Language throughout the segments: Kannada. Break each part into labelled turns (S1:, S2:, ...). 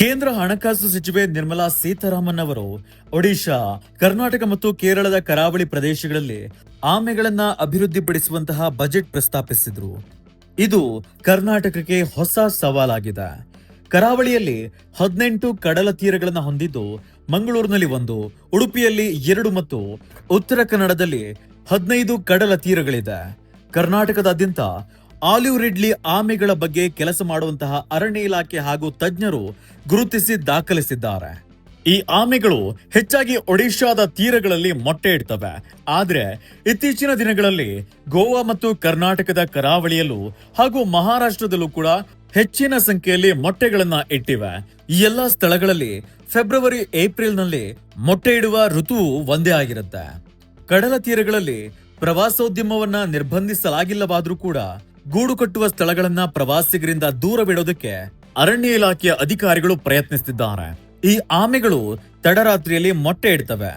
S1: ಕೇಂದ್ರ ಹಣಕಾಸು ಸಚಿವೆ ನಿರ್ಮಲಾ ಸೀತಾರಾಮನ್ ಅವರು ಒಡಿಶಾ, ಕರ್ನಾಟಕ ಮತ್ತು ಕೇರಳದ ಕರಾವಳಿ ಪ್ರದೇಶಗಳಲ್ಲಿ ಆಮೆಗಳನ್ನ ಅಭಿವೃದ್ಧಿಪಡಿಸುವಂತಹ ಬಜೆಟ್ ಪ್ರಸ್ತಾಪಿಸಿದ್ರು. ಇದು ಕರ್ನಾಟಕಕ್ಕೆ ಹೊಸ ಸವಾಲಾಗಿದೆ. ಕರಾವಳಿಯಲ್ಲಿ 18 ಕಡಲ ತೀರಗಳನ್ನು ಹೊಂದಿದ್ದು, ಮಂಗಳೂರಿನಲ್ಲಿ 1, ಉಡುಪಿಯಲ್ಲಿ 2 ಮತ್ತು ಉತ್ತರ ಕನ್ನಡದಲ್ಲಿ 15 ಕಡಲ ತೀರಗಳಿದೆ. ಕರ್ನಾಟಕದಾದ್ಯಂತ ಆಲಿವ್ ರಿಡ್ಲಿ ಆಮೆಗಳ ಬಗ್ಗೆ ಕೆಲಸ ಮಾಡುವಂತಹ ಅರಣ್ಯ ಇಲಾಖೆ ಹಾಗೂ ತಜ್ಞರು ಗುರುತಿಸಿ ದಾಖಲಿಸಿದ್ದಾರೆ. ಈ ಆಮೆಗಳು ಹೆಚ್ಚಾಗಿ ಒಡಿಶಾದ ತೀರಗಳಲ್ಲಿ ಮೊಟ್ಟೆ ಇಡ್ತವೆ. ಆದ್ರೆ ಇತ್ತೀಚಿನ ದಿನಗಳಲ್ಲಿ ಗೋವಾ ಮತ್ತು ಕರ್ನಾಟಕದ ಕರಾವಳಿಯಲ್ಲೂ ಹಾಗೂ ಮಹಾರಾಷ್ಟ್ರದಲ್ಲೂ ಕೂಡ ಹೆಚ್ಚಿನ ಸಂಖ್ಯೆಯಲ್ಲಿ ಮೊಟ್ಟೆಗಳನ್ನ ಇಟ್ಟಿವೆ. ಈ ಎಲ್ಲಾ ಸ್ಥಳಗಳಲ್ಲಿ ಫೆಬ್ರವರಿ, ಏಪ್ರಿಲ್ನಲ್ಲಿ ಮೊಟ್ಟೆ ಇಡುವ ಋತುವು ಒಂದೇ ಆಗಿರುತ್ತೆ. ಕಡಲ ತೀರಗಳಲ್ಲಿ ಪ್ರವಾಸೋದ್ಯಮವನ್ನ ನಿರ್ಬಂಧಿಸಲಾಗಿಲ್ಲವಾದ್ರೂ ಕೂಡ ಗೂಡು ಕಟ್ಟುವ ಸ್ಥಳಗಳನ್ನ ಪ್ರವಾಸಿಗರಿಂದ ದೂರವಿಡೋದಕ್ಕೆ ಅರಣ್ಯ ಇಲಾಖೆಯ ಅಧಿಕಾರಿಗಳು ಪ್ರಯತ್ನಿಸುತ್ತಿದ್ದಾರೆ. ಈ ಆಮೆಗಳು ತಡರಾತ್ರಿಯಲ್ಲಿ ಮೊಟ್ಟೆ ಇಡ್ತವೆ.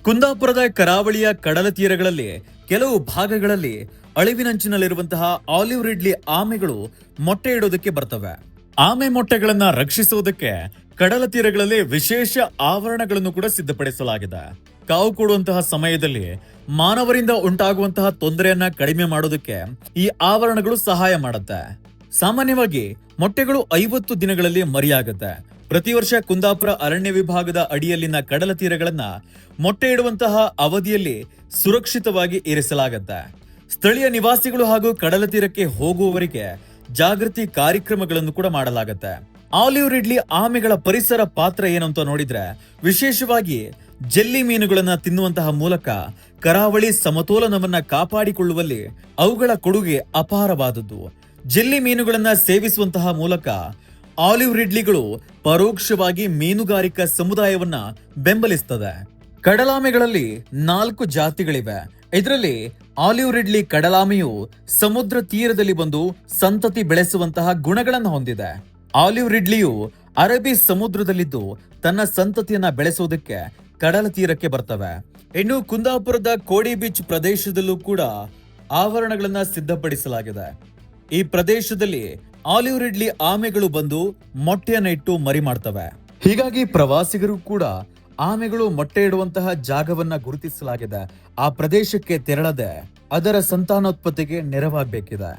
S1: ಕುಂದಾಪುರದ ಕರಾವಳಿಯ ಕಡಲ ತೀರಗಳಲ್ಲಿ ಕೆಲವು ಭಾಗಗಳಲ್ಲಿ ಅಳಿವಿನಂಚಿನಲ್ಲಿರುವಂತಹ ಆಲಿವ್ ರಿಡ್ಲಿ ಆಮೆಗಳು ಮೊಟ್ಟೆ ಇಡೋದಕ್ಕೆ ಬರ್ತವೆ. ಆಮೆ ಮೊಟ್ಟೆಗಳನ್ನ ರಕ್ಷಿಸುವುದಕ್ಕೆ ಕಡಲ ತೀರಗಳಲ್ಲಿ ವಿಶೇಷ ಆವರಣಗಳನ್ನು ಕೂಡ ಸಿದ್ಧಪಡಿಸಲಾಗಿದೆ. ಕಾವು ಕೊಡುವಂತಹ ಸಮಯದಲ್ಲಿ ಮಾನವರಿಂದ ಉಂಟಾಗುವಂತಹ ತೊಂದರೆಯನ್ನ ಕಡಿಮೆ ಮಾಡೋದಕ್ಕೆ ಈ ಆವರಣಗಳು ಸಹಾಯ ಮಾಡುತ್ತೆ. ಸಾಮಾನ್ಯವಾಗಿ ಮೊಟ್ಟೆಗಳು 50 ದಿನಗಳಲ್ಲಿ ಮರಿಯಾಗುತ್ತೆ. ಪ್ರತಿ ವರ್ಷ ಕುಂದಾಪುರ ಅರಣ್ಯ ವಿಭಾಗದ ಅಡಿಯಲ್ಲಿನ ಕಡಲ ತೀರಗಳನ್ನ ಮೊಟ್ಟೆ ಇಡುವಂತಹ ಅವಧಿಯಲ್ಲಿ ಸುರಕ್ಷಿತವಾಗಿ ಇರಿಸಲಾಗುತ್ತೆ. ಸ್ಥಳೀಯ ನಿವಾಸಿಗಳು ಹಾಗೂ ಕಡಲ ತೀರಕ್ಕೆ ಹೋಗುವವರಿಗೆ ಜಾಗೃತಿ ಕಾರ್ಯಕ್ರಮಗಳನ್ನು ಕೂಡ ಮಾಡಲಾಗುತ್ತೆ. ಆಲಿವ್ ರಿಡ್ಲಿ ಆಮೆಗಳ ಪರಿಸರ ಪಾತ್ರ ಏನು ಅಂತ ನೋಡಿದ್ರೆ, ವಿಶೇಷವಾಗಿ ಜೆಲ್ಲಿ ಮೀನುಗಳನ್ನ ತಿನ್ನುವಂತಹ ಮೂಲಕ ಕರಾವಳಿ ಸಮತೋಲನವನ್ನ ಕಾಪಾಡಿಕೊಳ್ಳುವಲ್ಲಿ ಅವುಗಳ ಕೊಡುಗೆ ಅಪಾರವಾದದ್ದು. ಜೆಲ್ಲಿ ಮೀನುಗಳನ್ನ ಸೇವಿಸುವಂತಹ ಮೂಲಕ ಆಲಿವ್ ರಿಡ್ಲಿಗಳು ಪರೋಕ್ಷವಾಗಿ ಮೀನುಗಾರಿಕಾ ಸಮುದಾಯವನ್ನ ಬೆಂಬಲಿಸುತ್ತದೆ. ಕಡಲಾಮೆಗಳಲ್ಲಿ 4 ಜಾತಿಗಳಿವೆ. ಇದರಲ್ಲಿ ಆಲಿವ್ ರಿಡ್ಲಿ ಕಡಲಾಮೆಯು ಸಮುದ್ರ ತೀರದಲ್ಲಿ ಬಂದು ಸಂತತಿ ಬೆಳೆಸುವಂತಹ ಗುಣಗಳನ್ನು ಹೊಂದಿದೆ. ಆಲಿವ್ ರಿಡ್ಲಿಯು ಅರಬ್ಬಿ ಸಮುದ್ರದಲ್ಲಿದ್ದು ತನ್ನ ಸಂತತಿಯನ್ನ ಬೆಳೆಸುವುದಕ್ಕೆ ಕಡಲ ತೀರಕ್ಕೆ ಬರ್ತವೆ. ಇನ್ನು ಕುಂದಾಪುರದ ಕೋಡಿ ಬೀಚ್ ಪ್ರದೇಶದಲ್ಲೂ ಕೂಡ ಆವರಣಗಳನ್ನ ಸಿದ್ಧಪಡಿಸಲಾಗಿದೆ. ಈ ಪ್ರದೇಶದಲ್ಲಿ ಆಲಿವ್ ರಿಡ್ಲಿ ಆಮೆಗಳು ಬಂದು ಮೊಟ್ಟೆಯನ್ನ ಇಟ್ಟು ಮರಿ ಮಾಡ್ತವೆ. ಹೀಗಾಗಿ ಪ್ರವಾಸಿಗರು ಕೂಡ ಆಮೆಗಳು ಮೊಟ್ಟೆ ಇಡುವಂತಹ ಜಾಗವನ್ನ ಗುರುತಿಸಲಾಗಿದೆ. ಆ ಪ್ರದೇಶಕ್ಕೆ ತೆರಳದೆ ಅದರ ಸಂತಾನೋತ್ಪತ್ತಿಗೆ ನೆರವಾಗಬೇಕಿದೆ.